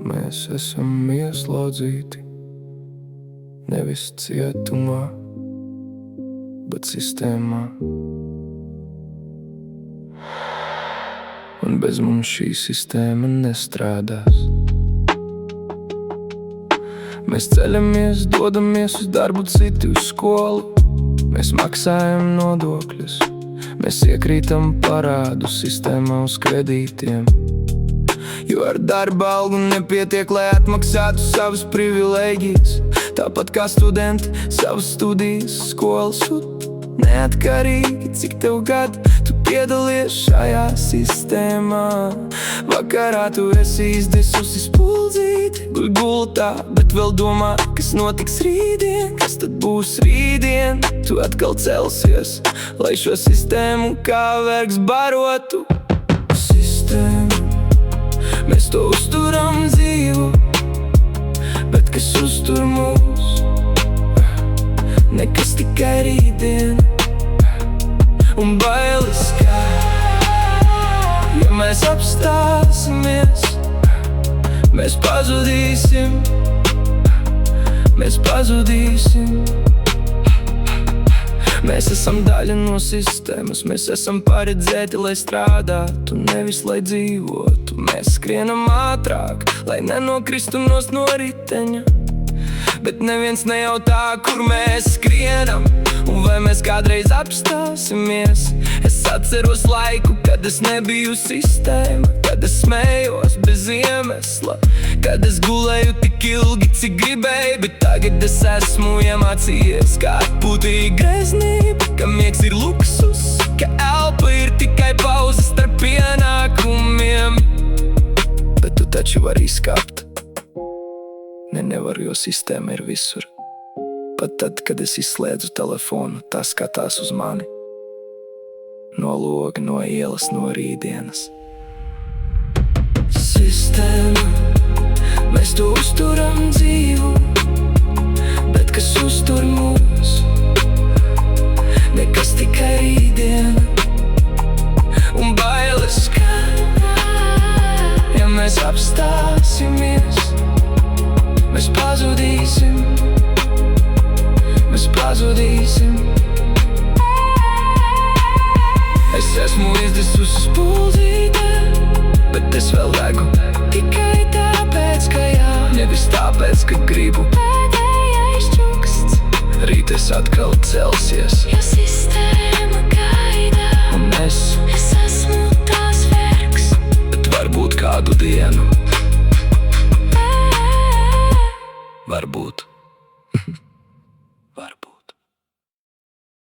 Mēs esam ieslodzīti nevis cietumā, bet sistēmā. Un bez mums šī sistēma nestrādās. Mēs ceļamies, dodamies uz darbu, citi uz skolu. Mēs maksājam nodokļus, mēs iekrītam parādu sistēmā uz kredītiem. Jo ar darba algu nepietiek, lai atmaksātu savas privilēģijas. Tāpat kā studenti savas studijas, skolas un neatkarīgi, cik tev gadu tu piedalies šajā sistēmā. Vakarā tu esi izdesusi spuldzīti, guļ gultā, bet vēl domā, kas notiks rītdien, kas tad būs rītdien. Tu atkal celsies, lai šo sistēmu kā vergs barotu. Sistēmu, mēs to uzturam dzīvu, bet kas uztur mūs? Nekas, tikai rītdien un bailes kā. Ja mēs apstāsimies, mēs pazudīsim. Mēs pazudīsim. Mēs esam daļa no sistēmas, mēs esam paredzēti, lai strādātu, nevis lai dzīvotu. Mēs skrienam ātrāk, lai nenokristu nost no riteņa. Bet neviens nejautā, kur mēs skrienam, un vai mēs kādreiz apstāsimies. Es atceros laiku, kad es nebiju sistēma, kad es smējos bez iemesla, kad es gulēju tik ilgi, cik gribēju. Bet tagad es esmu iemācījies, kā atpūtīt greznību, ka miegs ir luksus, ka elpa ir tikai pauze starp pienākumiem. Bet tu taču vari izkāpt. Nevaru, jo sistēma ir visur. Pat tad, kad es izslēdzu telefonu, tā skatās uz mani. No loga, no ielas, no rītdienas. Sistēma, mēs to uzturam dzīvu, bet kas uztur mūs? Nekas, tikai rītdiena un bailes kā. Ja mēs apstāsimies, mēs pazudīsim. Mēs pazudīsim. Es esmu izdesusi spuldzītē, bet es vēl degu. Tikai tāpēc, ka jā, nevis tāpēc, ka gribu. Pēdējais čuksts, rīt es atkal celsies, jo sistēma gaida. Un es esmu tās vergs, bet varbūt kādu dienu. Varbūt.